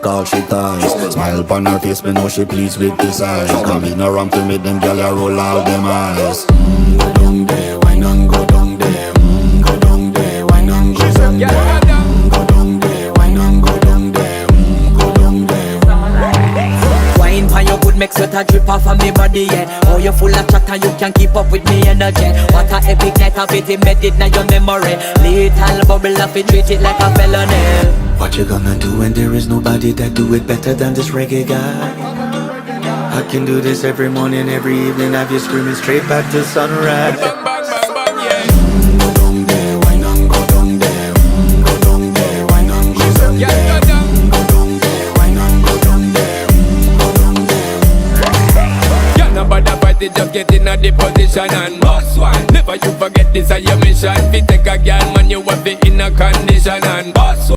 all she ties. Smile upon her face, me know she pleased with this eyes. Come in around to make them gyal a roll out them eyes. Go down there, why not go down there? Go down there, why not go down there? Go down there, why not go down there? Go down there. Wine for your good make sweat a drip off of me body, yeah. Oh, you full of chatter, you can keep up with me energy. What a epic night of it, embedded in your memory. Little bubble of it, treat it like a felony. What you gonna do when there is nobody that do it better than this reggae guy? I can do this every morning, every evening, have you screaming straight back to sunrise. Go down there, why not go down there? Go down there, why not go down there? Go down there, why not go down there? Go down there. Yeah, nobody fight it, just get in a the position and boss one. Never you forget this is your mission. If you take a girl, man, you have it in a condition and boss one.